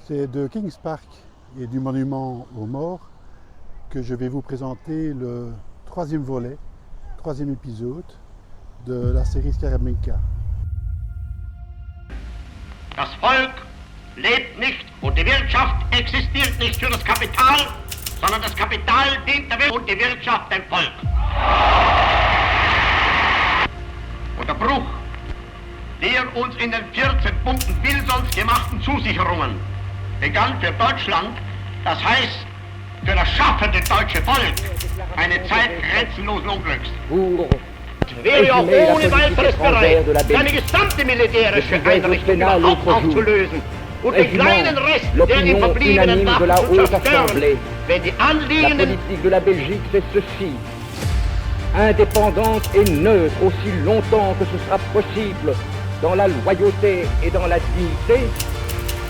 C'est de Kings Park et du monument aux morts que je vais vous présenter le troisième volet, troisième épisode de la série Scaramanga. Das Volk lebt nicht und die Wirtschaft existiert nicht für das Kapital, sondern das Kapital dient der Wirtschaft und die Wirtschaft dem Volk. Und der Bruch der uns in den 14 Punkten Wilsons gemachten Zusicherungen begann für Deutschland, das heißt für das schaffende deutsche Volk eine Zeit grenzenlosen Unglücks. Wäre ja auch ohne weiteres bereit, seine gesamte militärische Einrichtung überhaupt aufzulösen und den kleinen Rest der ihm verbliebenen Waffen zu zerstören, wenn die La anliegenden... politique de la Belgique, c'est ceci. Indépendante et neutre aussi longtemps que ce sera possible dans la loyauté et dans la dignité,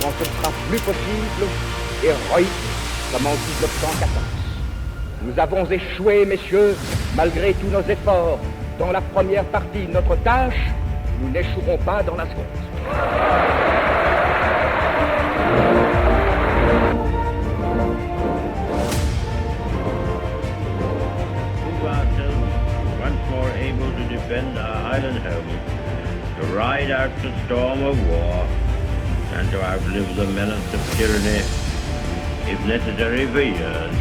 quand ce sera plus possible, héroïque comme en 1914. Nous avons échoué, messieurs, malgré tous nos efforts. Dans la première partie de notre tâche, nous n'échouerons pas dans la seconde. Prove ourselves once more able to defend our island home, to ride out the storm of war, and to outlive the menace of tyranny, if necessary for years,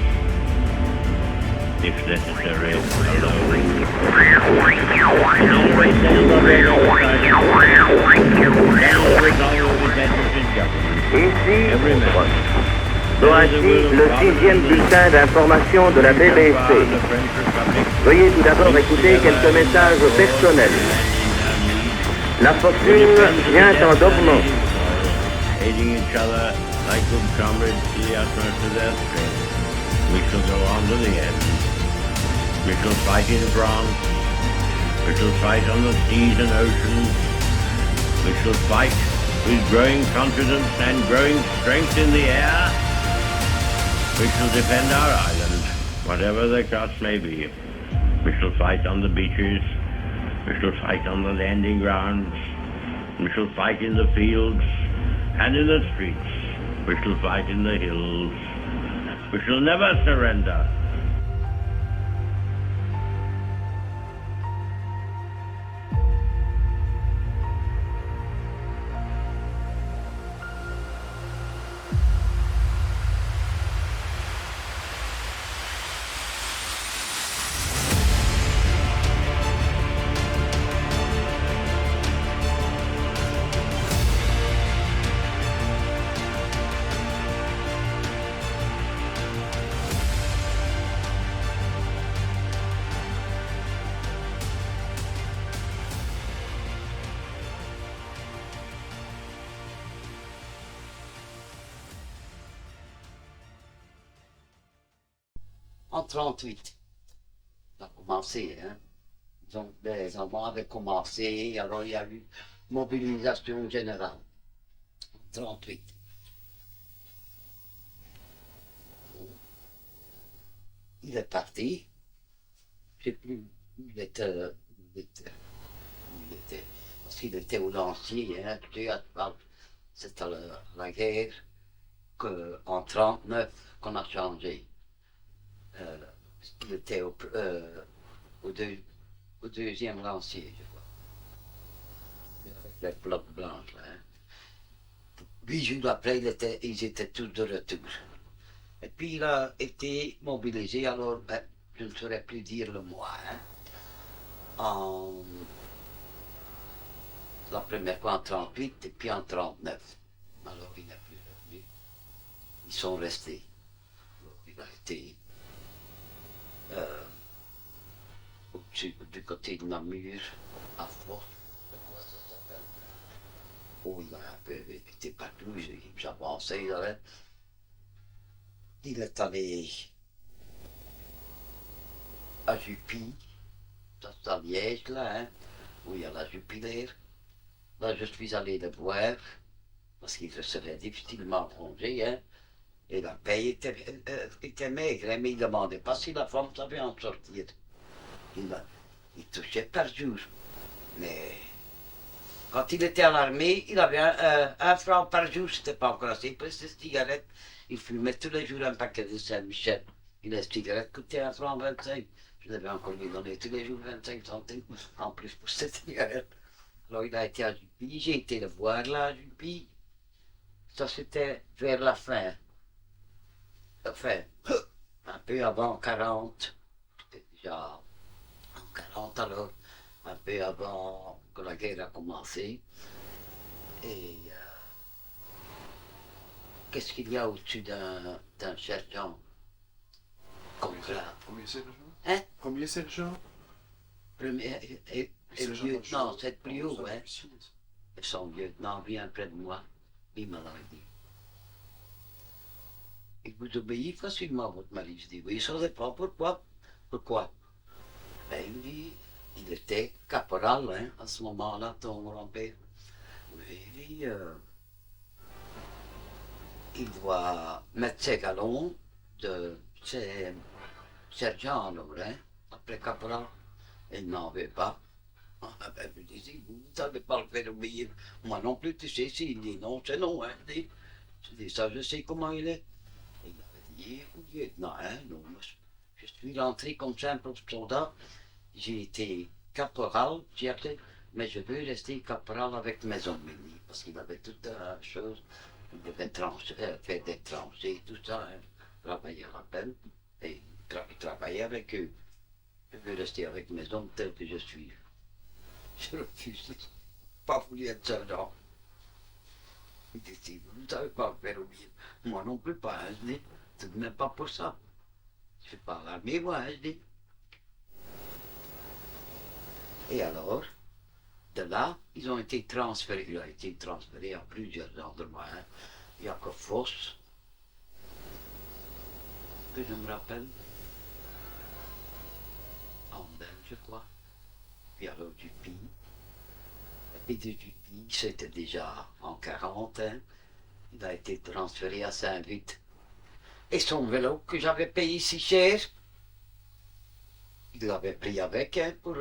if necessary alone. And always settle the very outside, with all of his efforts in government, Ici, every man. voici le 6e bulletin d'information de la BBC. Veuillez tout d'abord écouter quelques messages personnels. La fortune vient en dormant. Aiding each other like good comrades to the utmost of their strength. We shall go on to the end. We shall fight in France. We shall fight on the seas and oceans. We shall fight with growing confidence and growing strength in the air. We shall defend our island, whatever the cost may be. We shall fight on the beaches. We shall fight on the landing grounds. We shall fight in the fields and in the streets. We shall fight in the hills. We shall never surrender. En 38, ça a commencé, hein. Donc les Allemands avaient commencé, alors il y a eu mobilisation générale. En 38. Il est parti. Je ne sais plus où il était, parce qu'il était au lancier, hein. C'était la guerre qu'en 39 qu'on a changé. Il était au deuxième lancier, je crois. Avec les blocs blanches, là. Hein. 8 jours après, ils étaient tous de retour. Et puis il a été mobilisé, alors je ne saurais plus dire le mois. Hein. La première fois en 38 et puis en 39. Alors il n'est plus revenu. Ils sont restés. Alors, il a été du côté de Namur, à Fort, quoi ça s'appelle. Oh, il a un peu été partout, j'avançais, il est allé à Jupy, ça c'est à Liège, là, hein, où il y a la Jupiler. Là, je suis allé le voir, parce qu'il serait difficilement rongé, hein. Et la paye était maigre, hein, mais il ne demandait pas si la femme savait en sortir. Il touchait par jour. Mais quand il était à l'armée, il avait un franc par jour, c'était pas encore assez. Pour ses cigarettes, il fumait tous les jours un paquet de Saint-Michel. Et les cigarettes coûtaient 1 franc 25. Je devais encore lui donner tous les jours 25 centimes en plus pour ces cigarettes. Alors il a été à Jupy, j'ai été le voir là à Jupy. Ça c'était vers la fin. Enfin, un peu avant 40, c'était déjà en 40 alors, un peu avant que la guerre a commencé. Et qu'est-ce qu'il y a au-dessus d'un sergent comme grade. Premier sergent? Hein? Premier sergent? Premier et lieutenant, c'est plus haut, hein. Et son lieutenant vient près de moi, il m'a dit. Il vous obéit facilement, votre mari. Je dis, oui, je ne sais pas pourquoi. Pourquoi? Ben, il dit, il était caporal, hein, à ce moment-là, ton grand-père. Oui, il doit mettre ses galons de ses sergents, alors, hein, après caporal. Il n'en veut pas. Ah ben, je disais, vous ne savez pas le faire obéir. Moi non plus, tu sais, s'il dit non, c'est non, hein. Je dis, ça, je sais comment il est. Et il avait dit, lieutenant, hein, non, je suis rentré comme simple soldat. J'ai été caporal, mais je veux rester caporal avec mes hommes, parce qu'il avait toute la chose. Il devait faire des tranchées, tout ça, hein, travailler à peine, et travailler avec eux. Je veux rester avec mes hommes tels que je suis. Je refuse. Pas voulu être sergent. Il dit, vous ne savez pas faire oublier. Moi non plus pas, hein, je dis. C'est même pas pour ça. Je fais pas l'armée, moi, hein, je dis. Et alors, de là, ils ont été transférés. Il a été transféré à plusieurs endroits. Hein. Il y a que Fosse, que je me rappelle. En Belge, je crois. Puis alors Dupuis. Et de Dupuis, c'était déjà en 40, hein. Il a été transféré à Saint-Vite. Et son vélo que j'avais payé si cher, il l'avait pris avec, hein, pour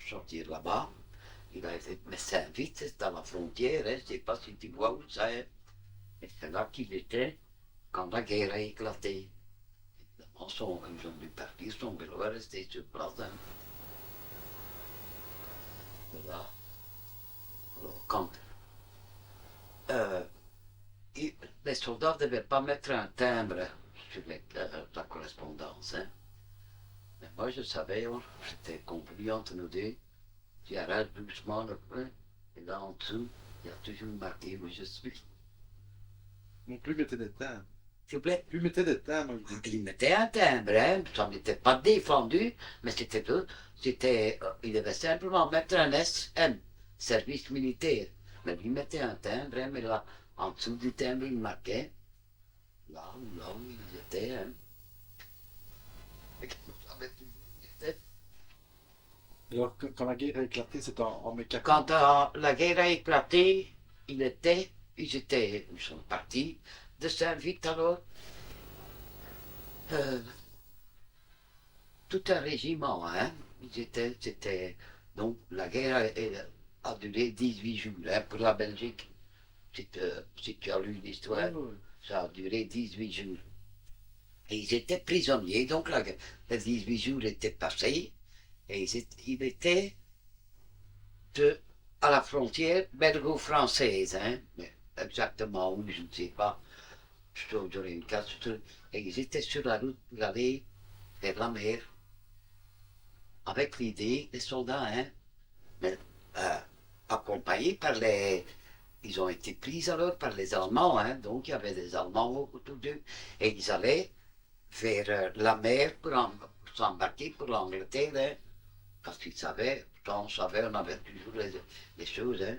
sortir là-bas. Il a été, mais Saint-Vite, c'est à la frontière, hein. Je ne sais pas si tu vois où ça est. Et c'est là qu'il était quand la guerre a éclaté. Évidemment, ils ont dû partir, son vélo est resté sur place. Hein. Voilà. Alors, quand les soldats ne devaient pas mettre un timbre sur la correspondance. Hein. Mais moi, je savais, j'étais compris entre nous deux. Tu arrêtes doucement le point, et là en dessous, il y a toujours marqué où je suis. Non plus mettait des timbres. S'il vous plaît? Plus mettait des timbres. Il mettait un timbre, hein. Ça n'était pas défendu, mais c'était tout. Il devait simplement mettre un SM, service militaire. Mais il mettait un timbre, hein, mais là, en dessous du timbre, il marquait là où ils étaient. Hein. Alors, quand la guerre a éclaté, c'était en mai 40. Quand la guerre a éclaté, ils sont partis de Saint-Vite alors. Tout un régiment, hein. Donc la guerre a duré 18 jours, hein, pour la Belgique. Si tu as lu l'histoire, ça a duré 18 jours. Et ils étaient prisonniers, donc les 18 jours étaient passés, et ils étaient à la frontière belgo-française, hein, mais exactement où, je ne sais pas. J'aurais une carte, et ils étaient sur la route pour aller vers la mer, avec l'idée, les soldats, hein, mais accompagnés par ils ont été pris alors par les Allemands, hein, donc il y avait des Allemands autour d'eux, et ils allaient vers la mer pour s'embarquer pour l'Angleterre, hein, parce qu'ils savaient, on avait toujours les choses, hein,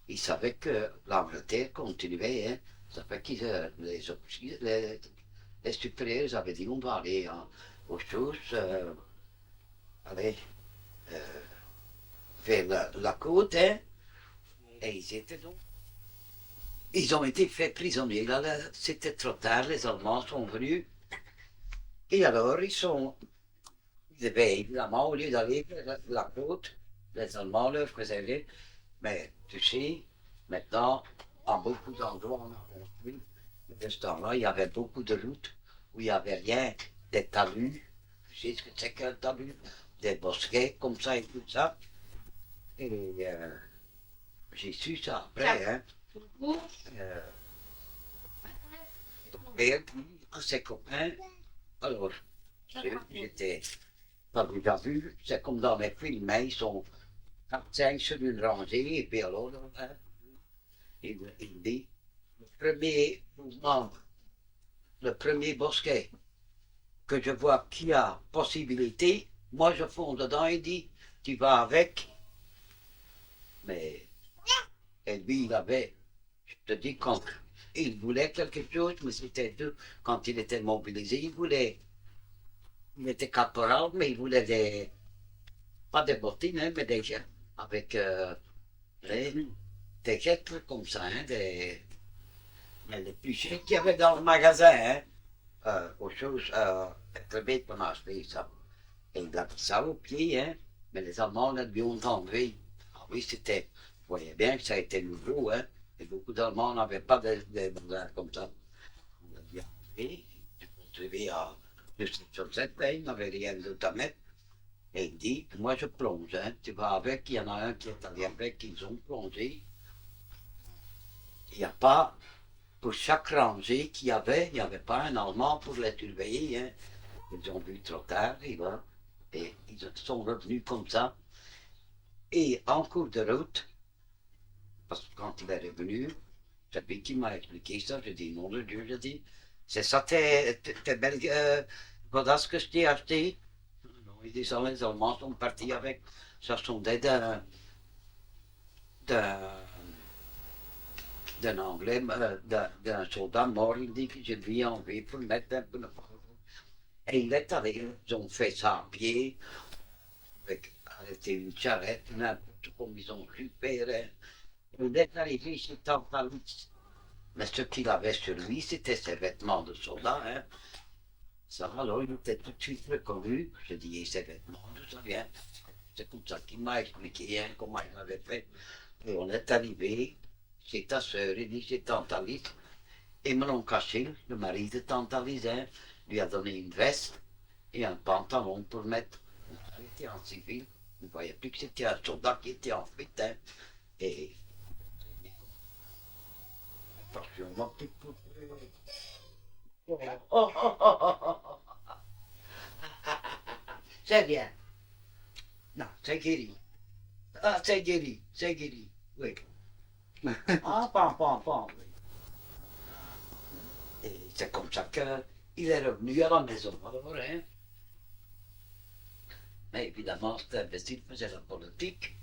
ils savaient que l'Angleterre continuait, hein, ça fait que les supérieurs avaient dit on va aller aux choses, aller vers la côte, hein, et ils ont été faits prisonniers. Là, c'était trop tard, les Allemands sont venus. Et alors, ils devaient évidemment, au lieu d'aller vers la côte, les Allemands leur faisaient. Mais tu sais, maintenant, en beaucoup d'endroits, on a construit. De ce temps-là, il y avait beaucoup de routes où il n'y avait rien, des talus. Tu sais ce que c'est qu'un talus? Des bosquets comme ça et tout ça. Et j'ai su ça après, hein. Ton père dit à ses copains, alors, j'étais pas déjà vu, c'est comme dans les films, hein, ils sont 4-5 sur une rangée, et puis alors, hein, il dit, le premier mouvement, le premier bosquet, que je vois qu'il y a possibilité, moi je fonce dedans et dis, tu vas avec. Mais, et lui, il avait, je te dis, quand il voulait quelque chose, mais c'était deux, quand il était mobilisé, il était caporal, mais il voulait pas des bottines, hein, mais des jets, avec des jets comme ça, hein, mais les plus chers qu'il y avait dans le magasin, hein, aux choses, très vite on a acheté ça. Et il a pris ça au pied, hein, mais les Allemands lui ont enlevé. Ah oui, c'était, vous voyez bien que ça a été nouveau, hein, et beaucoup d'Allemands n'avaient pas des bazars comme ça. On l'a bien enlevé, je construisais à 207, il n'avait rien d'autre à mettre. Et il dit, moi je plonge, hein, tu vas avec, il y en a un qui est allé avec, ils ont plongé. Il n'y a pas, pour chaque rangée qu'il y avait, il n'y avait pas un Allemand pour les surveiller, hein. Ils ont vu trop tard, et voilà. Et ils sont revenus comme ça. Et en cours de route, parce que quand il est revenu, c'est lui qui m'a expliqué ça, je dis, nom de Dieu, je dis, c'est ça tes belles godasses que je t'ai acheté? Non, il dit ça, les Allemands sont partis avec, ça sont d'un Anglais, d'un soldat mort, il dit que je lui ai enlevé pour mettre un peu de... Et il est allé, ils ont fait ça à pied, avec arrêté une charrette, n'importe comment ils ont récupéré. Il est arrivé chez Tantalus. Mais ce qu'il avait sur lui, c'était ses vêtements de soldat. Hein. Ça, alors il était tout de suite reconnu. Je dis, et ses vêtements, d'où ça vient? C'est comme ça qu'il m'a expliqué hein, comment il avait fait. Et on est arrivé chez ta sœur, il dit, chez Tantalus. Et mon oncle Achille, le mari de Tantalus, hein, lui a donné une veste et un pantalon pour mettre. Il était en civil, il ne voyait plus que c'était un soldat qui était en fuite. Hein. Et. Attention, mon petit poupée. Oh, oh, oh, oh, oh, oh. C'est bien. Non, c'est guéri. Ah, c'est guéri, oui. Ah, pam, oui. Et c'est comme ça qu'il est revenu à la maison, alors, hein. Mais évidemment, cet imbécile faisait la politique.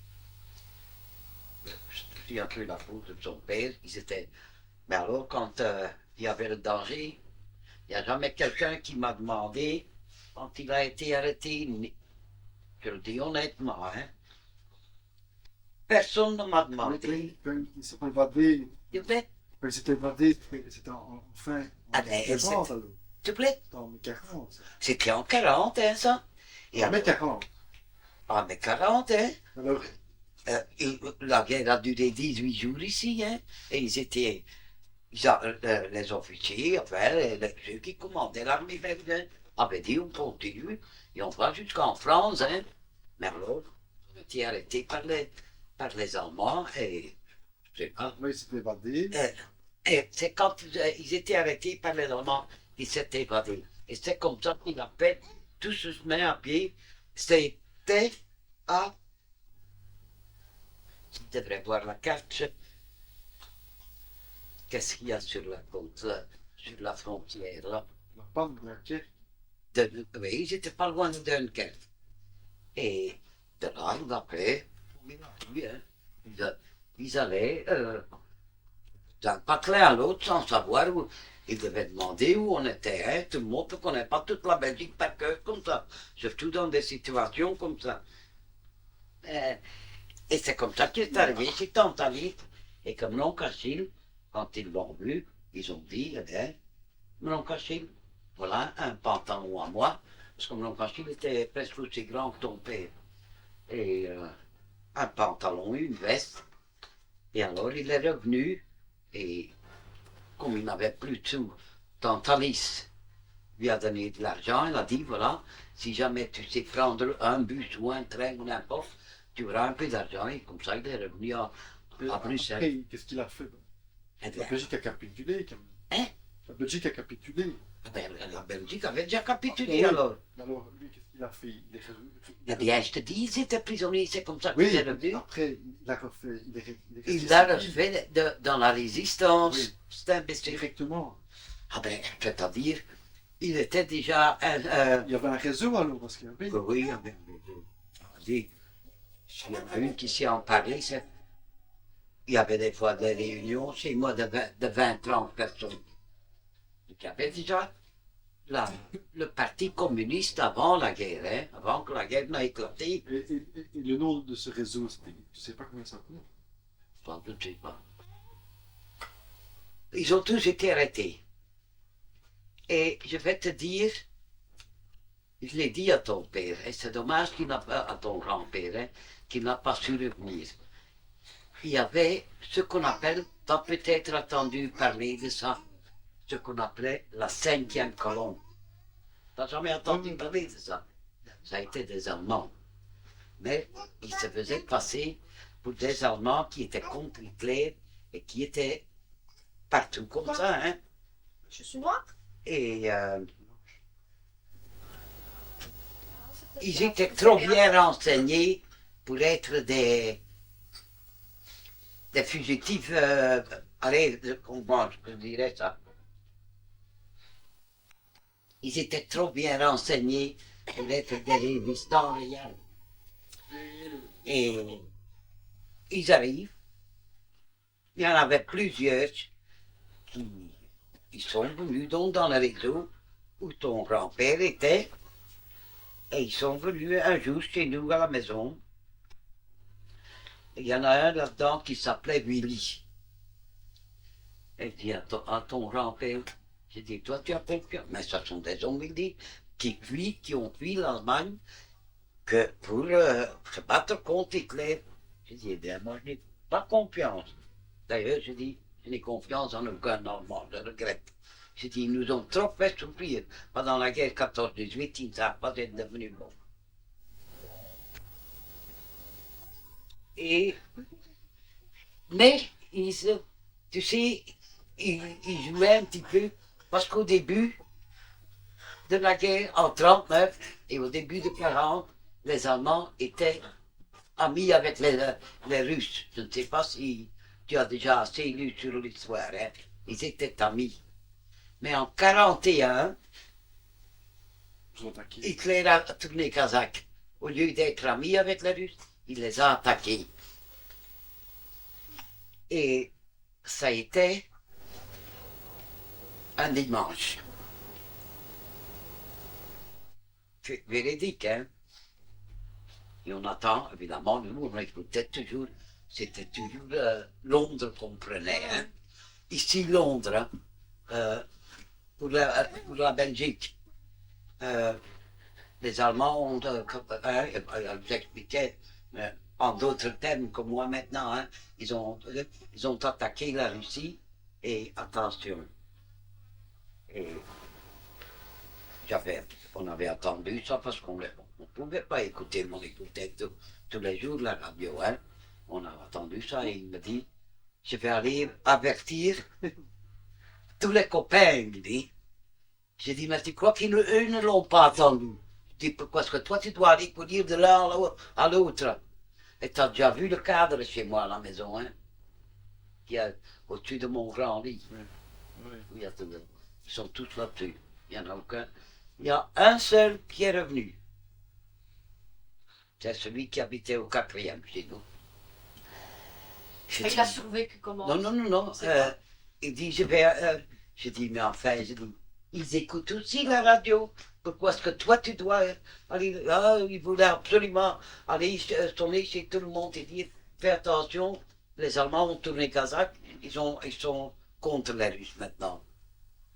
Il a pris la faute de son père, ils étaient... Mais alors, quand il y avait le danger, il n'y a jamais quelqu'un qui m'a demandé, quand il a été arrêté, je le dis honnêtement, hein. Personne ne m'a demandé. Quand il s'est évadé, S'il te plaît? quand il s'est évadé, c'était en fin. Ah ben, S'il s'il te plaît? C'était en mai 40. C'était en 40, hein, ça? Et En mai 40. en mai 40, hein? Alors, La guerre a duré 18 jours ici, hein? Et ils étaient... les officiers, enfin, ceux qui commandaient l'armée belge, avaient dit on continue et on va jusqu'en France, hein? Mais alors, on était arrêtés par les Allemands et... Je sais pas. là, il s'est évadé. Et c'est quand ils étaient arrêtés par les Allemands qu'ils s'étaient évadés. Et c'est comme ça qu'il a fait tout ce chemin à pied. C'était à... Je devrais voir la carte. Qu'est-ce qu'il y a sur la côte, là, sur la frontière, là? La panne de la quai. Oui, j'étais pas loin de Dunkerque. Et de là, après, ils allaient d'un patelin à l'autre sans savoir où. Ils devaient demander où on était. Hein. Tout le monde ne connaît pas toute la Belgique par cœur comme ça. Surtout dans des situations comme ça. Et c'est comme ça qu'il est arrivé chez Tantalus. Et comme l'oncle Achille, quand ils l'ont vu, ils ont dit, eh bien, mon oncle Achille, voilà un pantalon à moi. Parce que mon oncle Achille était presque aussi grand que ton père. Et un pantalon, une veste. Et alors il est revenu. Et comme il n'avait plus de sous, Tantalus lui a donné de l'argent. Il a dit, voilà, si jamais tu sais prendre un bus ou un train ou n'importe, tu auras un peu d'argent. Et comme ça, il est revenu à Bruxelles. Après, qu'est-ce qu'il a fait? Eh bien, La Belgique a capitulé, quand même. Hein? La Belgique a capitulé. ben, la Belgique avait déjà capitulé Oui. alors. Alors, lui, qu'est-ce qu'il a fait? Il est revenu. Eh bien, je te dis, ils étaient prisonniers, c'est comme ça qu'il Oui, est revenu. après, il a refait. Il l'a refait dans la résistance. Oui. C'est imbécile. Directement. Ah ben, c'est-à-dire, il était déjà Il y avait un réseau alors, parce qu'il y avait... oui, il y avait il y en a une qui s'y en parlait, il y avait des fois des réunions chez moi de 20-30 personnes. Il y avait déjà le parti communiste avant la guerre, hein, avant que la guerre n'ait éclaté. Et le nom de ce réseau, c'était... Je sais pas comment ça s'appelle. Je ne sais pas. Ils ont tous été arrêtés. Et je vais te dire, je l'ai dit à ton père, et c'est dommage qu'il n'a pas, à ton grand-père, hein, qu'il n'a pas su revenir. Il y avait ce qu'on appelle, tu as peut-être entendu parler de ça, ce qu'on appelait la 5e colonne. Tu n'as jamais entendu parler de ça? Ça a été des Allemands. Mais ils se faisaient passer pour des Allemands qui étaient contre Hitler et qui étaient partout comme ça. Hein. Je suis noire. Et ils étaient trop bien renseignés pour être des fugitifs, allez, comment je dirais ça? Ils étaient trop bien renseignés pour être des résistants réels. Et ils arrivent, il y en avait plusieurs qui ils sont venus donc dans le réseau où ton grand-père était, et ils sont venus un jour chez nous à la maison. Il y en a un là-dedans qui s'appelait Willy. Et je dis à ton grand-père, j'ai dit, toi tu as confiance. Mais ce sont des hommes, il dit, qui ont fui l'Allemagne que pour se battre contre Hitler. J'ai dit, eh bien, moi je n'ai pas confiance. D'ailleurs, je dis, je n'ai confiance en aucun Normand, je regrette. J'ai dit, ils nous ont trop fait souffrir. Pendant la guerre 14-18, ils ne savent pas être devenus bons. Mais, tu sais, ils jouaient un petit peu, parce qu'au début de la guerre, en 1939 et au début de 1940, les Allemands étaient amis avec les Russes. Je ne sais pas si tu as déjà assez lu sur l'histoire, hein. Ils étaient amis. Mais en 1941, Hitler a tourné kazakh. Au lieu d'être ami avec les Russes, il les a attaqués. Et ça a été un dimanche. C'est véridique, hein? Et on attend, évidemment, nous, on écoutait toujours, c'était toujours Londres qu'on prenait, hein? Ici, Londres, pour la Belgique, les Allemands ont, j'expliquais, en d'autres termes que moi maintenant, hein, ils ont attaqué la Russie, et attention, et on avait attendu ça parce qu'on ne pouvait pas écouter, mais on écoutait tous les jours la radio, hein. On a attendu ça et il me dit, je vais aller avertir tous les copains, il dit. J'ai dit, mais tu crois qu'eux ne l'ont pas attendu? Je dis, pourquoi est-ce que toi tu dois aller pour dire de l'un à l'autre? Et tu as déjà vu le cadre chez moi à la maison, hein? Qui est au-dessus de mon grand lit. Oui. Oui, ils sont tous là-dessus. Il n'y en a aucun. Il y a un seul qui est revenu. C'est celui qui habitait au 4e chez nous. Et il a survécu comment? Non. Il dit, je dis, mais enfin, ils écoutent aussi la radio. Pourquoi est-ce que toi, tu dois aller... il voulait absolument aller sonner chez tout le monde et dire, fais attention, les Allemands ont tourné kazakh, ils sont contre les Russes maintenant.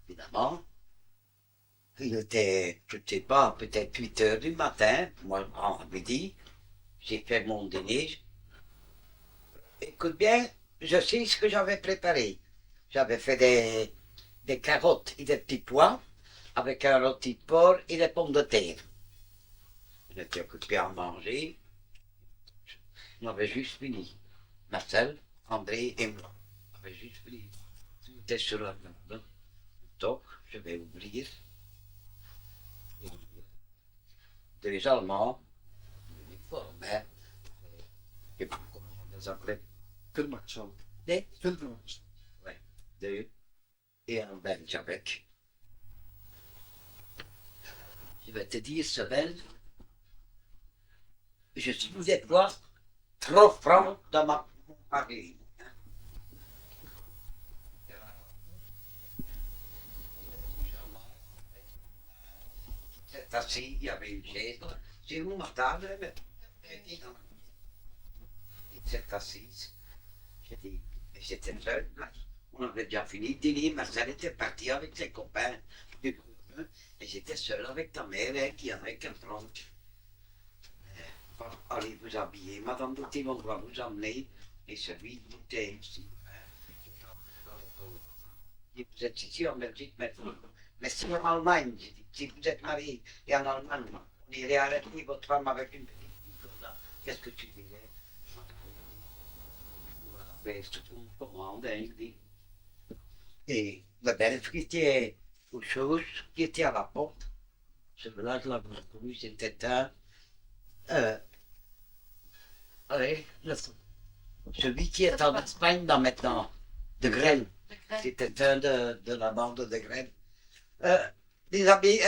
Évidemment. Il était, je ne sais pas, peut-être 8 heures du matin, moi, en midi, j'ai fait mon dîner. Écoute bien, je sais ce que j'avais préparé. J'avais fait des carottes et des petits pois, avec un rôti de porc et des pommes de terre. J'étais occupé à manger. On avait juste fini. Marcel, André et moi. On avait juste fini. Tout était sur la table. Donc, je vais ouvrir. Des Allemands, uniformes, hein. Et comment on les appelait? Feldmarschall. Des? Feldmarschall. Ouais, deux. Et un Belge avec. je vais te dire, Sorel, je suis des fois trop franc dans mon mari. Assis, il y avait une chaise. J'ai où ma table? Il s'est assise. J'ai dit, j'étais seul. On avait déjà fini de dîner. Marcel était parti avec ses copains du groupe. Et j'étais seul avec ta mère hein, qui avait 4 ans. Allez vous habiller, Madame Doutil, on va vous emmener. Et celui de bouteille ici. Vous êtes ici en Belgique maintenant. Mais si en Allemagne, j'ai dit, si vous êtes marié et en Allemagne, on irait arrêter votre femme avec une petite fille comme ça, qu'est-ce que tu dirais? Ben, c'est tout le commande, hein, il dit. Et le Belge qui était aux choses, qui était à la porte, celui-là, je l'avais connu, c'était un. Allez, celui qui est en Espagne là maintenant, de Grelle. C'était un de la bande de Grelle. Les habits,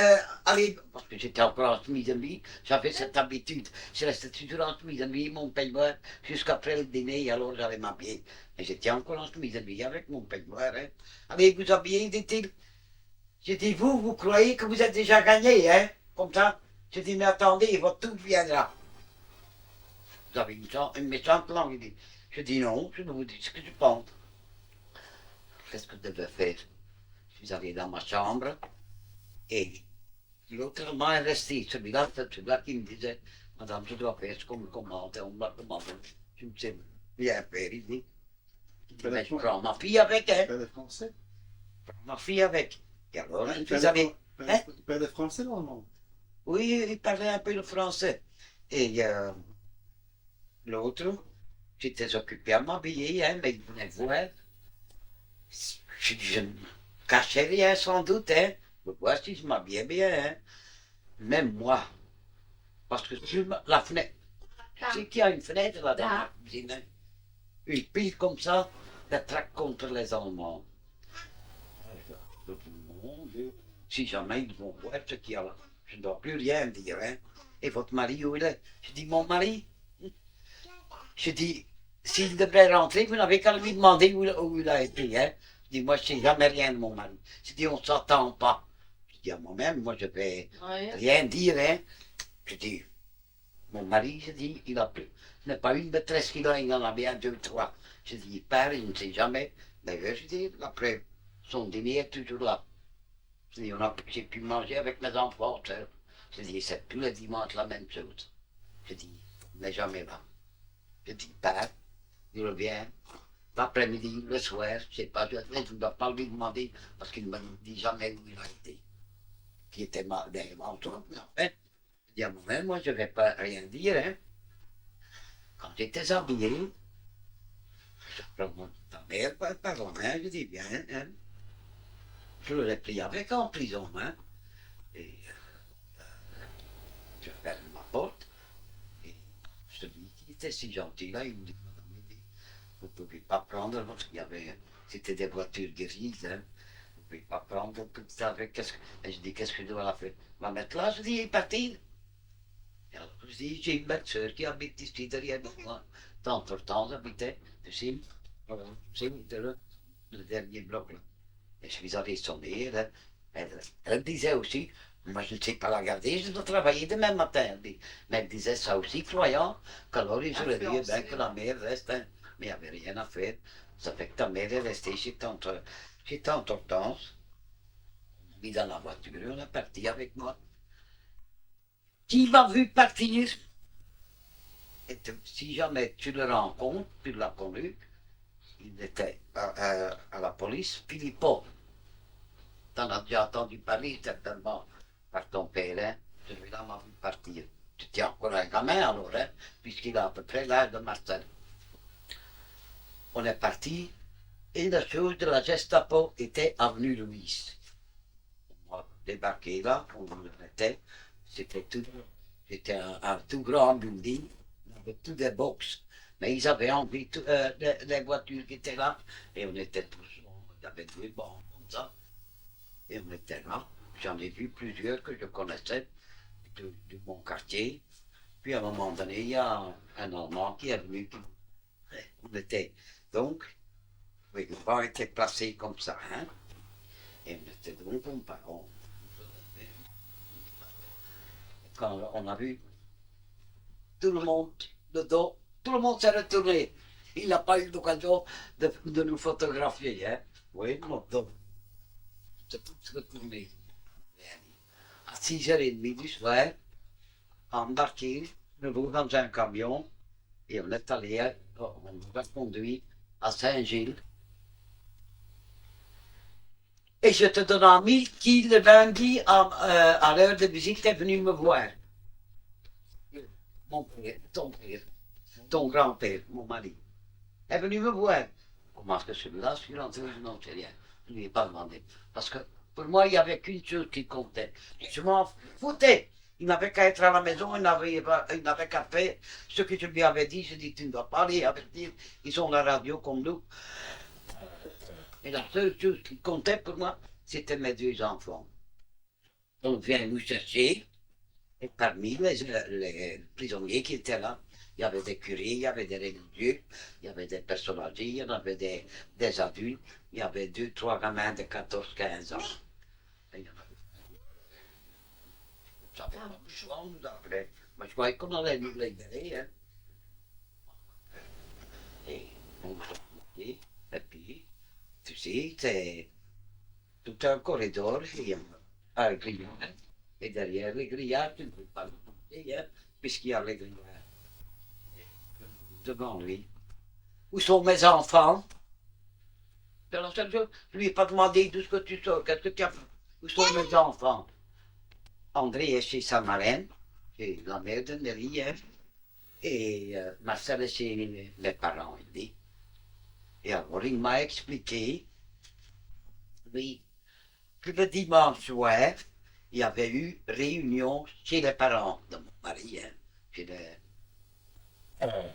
allez, parce que j'étais encore en chemise de nuit, j'avais cette habitude. Je restais toujours en chemise de nuit, mon peignoir, jusqu'après le dîner, alors j'allais m'habiller. Et j'étais encore en chemise de nuit avec mon peignoir. Hein. Allez vous habiller, dit-il. J'ai dit, vous croyez que vous êtes déjà gagné, hein, comme ça? J'ai dit, mais attendez, votre tour viendra. Vous avez une méchante langue, il dit. Je dis non, je vous dis ce que je pense. Qu'est-ce que je devais faire? Je suis allé dans ma chambre et l'autre est resté. Celui-là qui me disait, Madame, je dois faire ce qu'on me commande, on me l'a commandé. Je ne sais bien faire, il dit. Mais je prends ma fille avec, hein. Tu parles français? Je prends ma fille avec. Et alors, je Tu suis allé. parles français ou allemand? Oui, il parlait un peu le français. Et l'autre, j'étais occupé à m'habiller, hein, mais il venait voir. Je ne cachais rien sans doute, hein. Mais voici, je m'habillais bien, hein. Même moi. Parce que sur la fenêtre, tu sais qu'il y a une fenêtre là dans la cuisine, hein. Une pile comme ça, la traque contre les Allemands. Mon Dieu, si jamais ils vont voir ce qu'il y a là, je ne dois plus rien dire, hein. Et votre mari, où il est? Je dis, mon mari? Je dis, s'il devrait rentrer, vous n'avez qu'à lui demander où il a été, hein. Je dis, moi, je ne sais jamais rien de mon mari. Je dis, on ne s'entend pas. Je dis à moi-même, moi, je ne vais rien dire, hein. Je dis, mon mari, je dis, il n'a pas une maîtresse qu'il a, il en a bien 2, 3. Je dis, il part, il ne sait jamais. D'ailleurs, je dis, après, son dîner est toujours là. Je dis, j'ai pu manger avec mes enfants, ça. Je dis, c'est tous les dimanches la même chose. Je dis, il n'est jamais là. Je dis, il part, il revient. L'après-midi, le soir, je ne sais pas, je ne dois pas lui demander, parce qu'il ne me dit jamais où il a été. Qui était mal, mais en fait, je dis à moi-même, moi, je ne vais pas rien dire, hein. Quand j'étais habillé, je prends ta mère par la main, je dis, viens, hein. Je l'ai pris avec en prison, hein. Et je ferme ma porte, et celui qui était si gentil là, il me dit, vous ne pouvez pas prendre, parce qu'il y avait, c'était des voitures grises, hein. Vous ne pouvez pas prendre tout ça avec, et je dis, qu'est-ce que je dois la faire? La mettre là, je dis, il est parti. Et alors, je dis, j'ai une belle soeur qui habite ici derrière moi. Tant pour temps, j'habitais, tu sais, voilà, c'est le dernier bloc là. Et je suis allé sonner, elle disait aussi, moi je ne sais pas la garder, je dois travailler demain matin. Mais elle disait ça aussi, croyant qu'alors il serait dit ben, que la mère reste, hein. Mais il n'y avait rien à faire. Ça fait que ta mère est restée chez tante Hortense. On m'a mis dans la voiture, on est parti avec moi. Qui m'a vu partir? Et si jamais tu le rencontres, tu l'as connu, il était à la police, Philippot. T'en as déjà entendu parler certainement par ton père, hein? Celui-là m'a vu partir. Tu étais encore un gamin alors, hein? Puisqu'il a à peu près l'âge de Marcel. On est parti et la chose de la Gestapo était avenue Louise. On a débarqué là, on le mettait, c'était un tout grand building, on avait tous des box. Mais ils avaient enlevé les voitures qui étaient là, et on était tous, il y avait 2 bancs comme ça, et on était là. J'en ai vu plusieurs que je connaissais, de mon quartier. Puis à un moment donné, il y a un Allemand qui est venu. On était donc, oui, le bar était placé comme ça, hein. Et on était donc, quand on a vu tout le monde dedans, tout le monde s'est retourné. Il n'a pas eu l'occasion de nous photographier, hein. Oui, non, donc, c'est tout retourné. À 6h30 du soir, embarqué, nous dans un camion, et on est allé, on nous a conduit à Saint-Gilles. Et je te donne un ami qui le lundi à l'heure de visite est venu me voir. Mon père, ton grand-père, mon mari, est venu me voir. Comment est-ce que celui-là, je suis rentré, non, c'est rien. Je ne lui ai pas demandé. Parce que pour moi, il n'y avait qu'une chose qui comptait. Je m'en foutais. Il n'avait qu'à être à la maison, il n'avait qu'à faire ce que je lui avais dit. Je dis, tu ne dois pas aller avertir, ils ont la radio comme nous. Et la seule chose qui comptait pour moi, c'était mes deux enfants. On vient nous chercher, et parmi les prisonniers qui étaient là, il y avait des curés, il y avait des religieux, il y avait des personnes âgées, il y avait des adultes, il y avait 2-3 gamins de 14-15 ans. Ça fait un choix, on nous appelait. Mais je croyais qu'on allait nous libérer, hein. Et on nous a monté, et puis, tu sais, c'est tout un corridor, et un grillage. Et derrière les grillages, tu ne peux pas le monter, hein, puisqu'il y a les grillages devant lui. Où sont mes enfants? C'est la seule chose. Je lui ai pas demandé d'où ce que tu sors, qu'est-ce que tu as fait? Où sont mes enfants? André est chez sa marraine, chez la mère de Nelly, hein, et Marcel est chez les parents, il dit. Et alors il m'a expliqué, oui, que le dimanche soir, il y avait eu réunion chez les parents de mon mari, hein, chez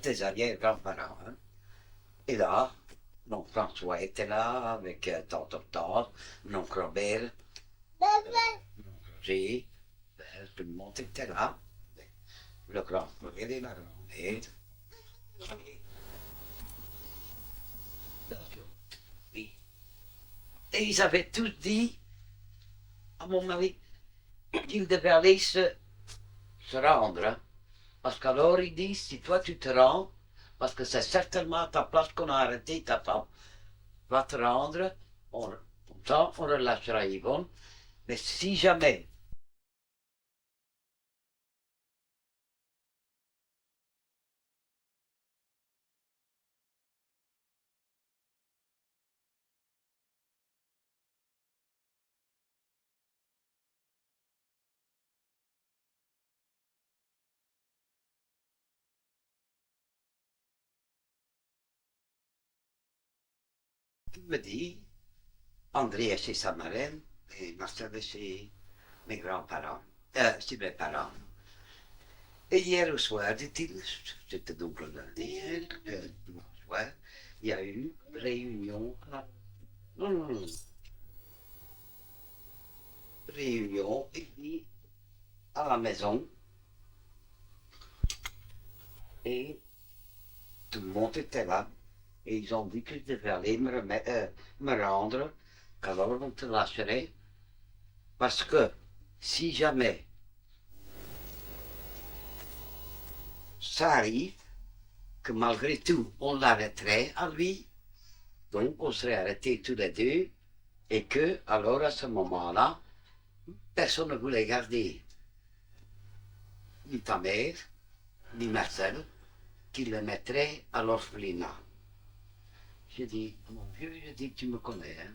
des arrière-grands-parents. Hein. Et là, donc François était là avec tante Hortense, mon oncle Robert, mon Roger, tout le monde était là, le grand-frère et la grand-mère. Oui. Et ils avaient tous dit à mon mari qu'il devait aller se rendre. Hein. Parce qu'alors il dit, si toi tu te rends, parce que c'est certainement à ta place qu'on a arrêté ta femme, va te rendre, on relâchera Yvonne, mais si jamais me dit, André est chez sa marraine et Marcel est chez mes grands-parents, chez mes parents. Et hier au soir, dit-il, c'était donc le lundi, le soir, il y a eu réunion réunion et puis à la maison et tout le monde était là. Et ils ont dit que je devais aller me rendre, qu'alors on te lâcherait. Parce que si jamais ça arrive, que malgré tout on l'arrêterait à lui, donc on serait arrêtés tous les deux, et que alors à ce moment-là, personne ne voulait garder ni ta mère, ni Marcel, qui le mettrait à l'orphelinat. J'ai dit, mon vieux, j'ai dit, tu me connais, hein.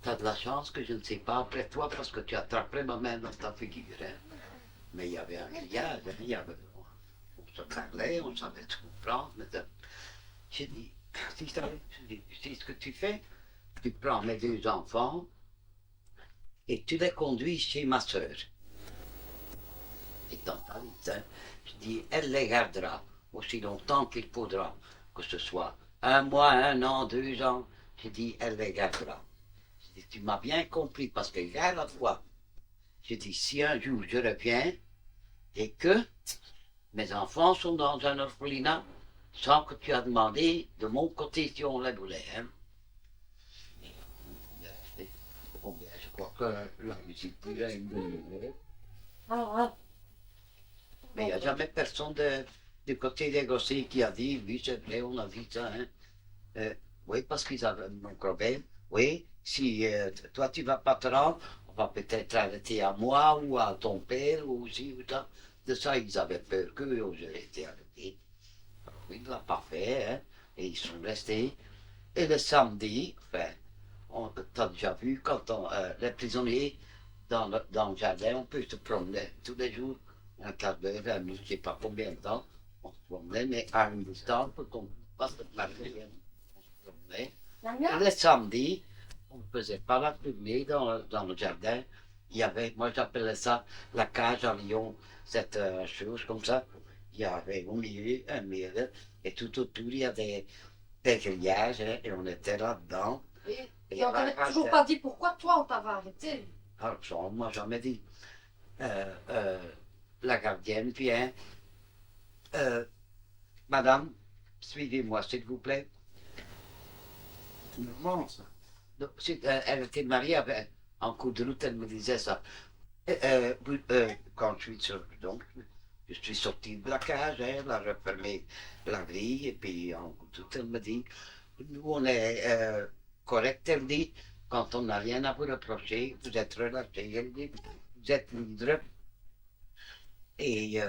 T'as de la chance que je ne sais pas après toi parce que tu attraperais ma main dans ta figure, hein. Mais il y avait un grillage, hein, on se parlait, on savait se comprendre. J'ai dit, si c'est ce que tu fais, tu prends mes deux enfants et tu les conduis chez ma soeur. Et dans ta liste, hein, je dis, elle les gardera aussi longtemps qu'il faudra. Que ce soit 1 mois, 1 an, 2 ans, j'ai dit, elle les gardera. J'ai dit, tu m'as bien compris, parce que à la fois, J'ai dit, si un jour je reviens et que mes enfants sont dans un orphelinat, sans que tu aies demandé de mon côté si on les voulait. Hein. Bon, bien, je crois que la musique déjà est une bonne idée. Mais il n'y a jamais personne du côté des Gossés qui a dit, oui, c'est vrai, on a dit ça. Hein. Oui, parce qu'ils avaient un problème. Oui, si toi tu vas pas te rendre, on va peut-être arrêter à moi ou à ton père ou aussi ou ça. De ça, ils avaient peur qu'eux, j'aurais été arrêté. Alors, oui, il ne l'a pas fait, hein, et ils sont restés. Et le samedi, enfin, t'as déjà vu, quand les prisonniers dans le jardin, on peut se promener tous les jours, un quart d'heure, 20 minutes, je ne sais pas combien de temps, on se promenait, mais à une distance, pour qu'on passe le marché, on se promenait. Et le samedi, on ne faisait pas la tournée dans le jardin. Il y avait, moi j'appelais ça la cage à lion, cette chose comme ça. Il y avait au milieu un mur, et tout autour il y avait des grillages, hein, et on était là-dedans. Et on t'avait toujours pas dit pourquoi toi on t'avait arrêté. Alors ça, on ne m'a jamais dit. La gardienne vient. Madame, suivez-moi s'il vous plaît. C'est normal, ça. Donc, elle était mariée avec en cours de route, elle me disait ça. Quand je suis sorti de la cage, hein, elle a refermé la grille, et puis en cours de route, elle me dit, nous on est correct, elle dit, quand on n'a rien à vous reprocher, vous êtes relâché, elle dit, vous êtes libre. Et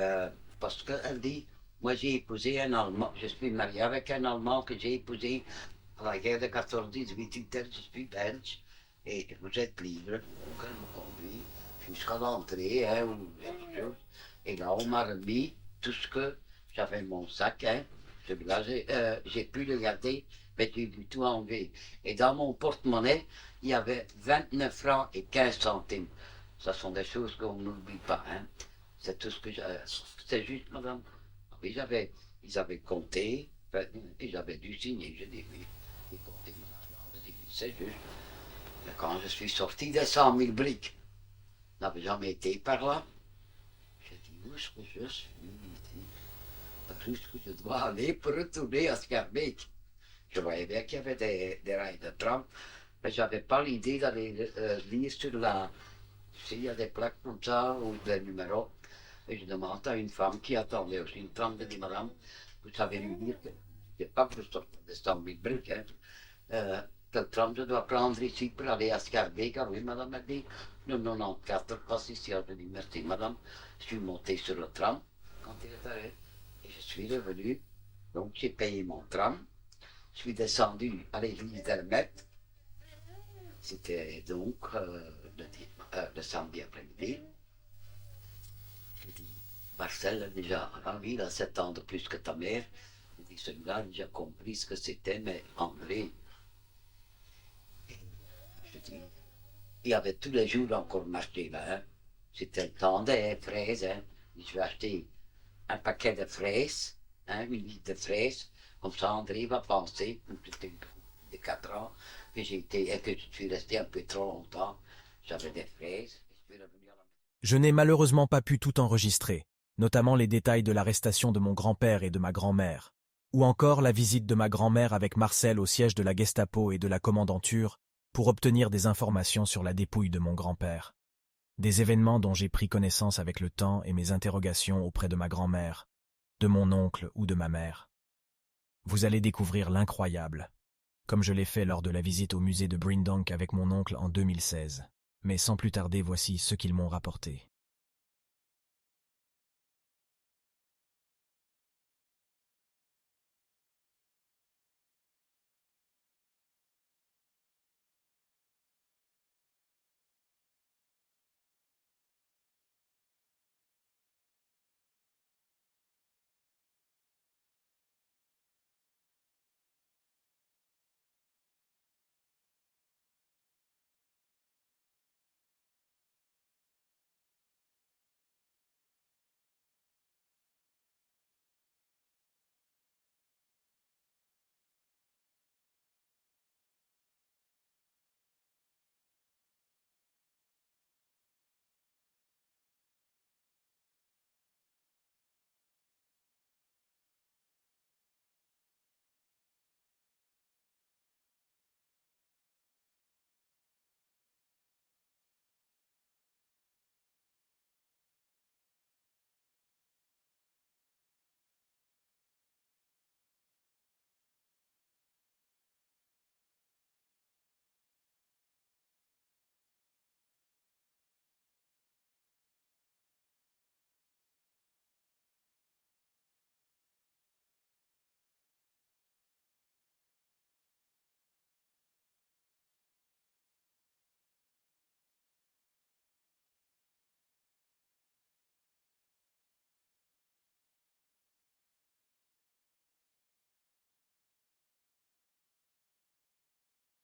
parce qu'elle dit, moi j'ai épousé un Allemand, je suis marié avec un Allemand que j'ai épousé à la guerre de 14-18, je suis belge, et vous êtes libre, donc elle me conduit jusqu'à l'entrée, hein, et là on m'a remis tout ce que j'avais mon sac, hein, celui-là j'ai pu le garder, mais j'ai dû tout enlever. Et dans mon porte-monnaie, il y avait 29 francs et 15 centimes. Ce sont des choses qu'on n'oublie pas, hein. C'est tout ce que c'est juste, madame. Oui, ils avaient compté, et j'avais dû signer, je dis oui. Ils comptaient mon argent, je dis oui, c'est juste. Mais quand je suis sorti des 100 000 briques, je n'avais jamais été par là. J'ai dit, où est-ce que je suis ici? Par où est-ce que je dois aller pour retourner à Schaerbeek? Je voyais bien qu'il y avait des rails de tram, mais je n'avais pas l'idée d'aller lire sur la... Il y a des plaques comme ça, ou des numéros. Et je demande à une femme qui attendait aussi une tram, je dis, madame, vous savez lui dire que je n'ai pas pour sortir de 100 000 briques, hein. Quelle tram je dois prendre ici pour aller à Schaerbeek? Ah oui, madame, elle dit, le 94 passe ici. Je dis, merci, madame. Je suis monté sur le tram quand il est arrivé. Et je suis revenu, donc j'ai payé mon tram. Je suis descendu à l'église d'Hermette. C'était donc le samedi après-midi. J'ai dit, Marcel a déjà, oui, il a 7 ans de plus que ta mère. J'ai dit, celui-là a déjà compris ce que c'était, mais André. Je dis, il y avait tous les jours encore marché là. Hein. C'était le temps des fraises. Hein. Je vais acheter un paquet de fraises, hein, 1 litre de fraises. Comme ça, André va penser, j'étais de 4 ans, que que je suis resté un peu trop longtemps. J'avais des fraises, et je suis revenu à la maison. Je n'ai malheureusement pas pu tout enregistrer, notamment les détails de l'arrestation de mon grand-père et de ma grand-mère, ou encore la visite de ma grand-mère avec Marcel au siège de la Gestapo et de la commandanture pour obtenir des informations sur la dépouille de mon grand-père. Des événements dont j'ai pris connaissance avec le temps et mes interrogations auprès de ma grand-mère, de mon oncle ou de ma mère. Vous allez découvrir l'incroyable, comme je l'ai fait lors de la visite au musée de Brindonk avec mon oncle en 2016. Mais sans plus tarder, voici ce qu'ils m'ont rapporté.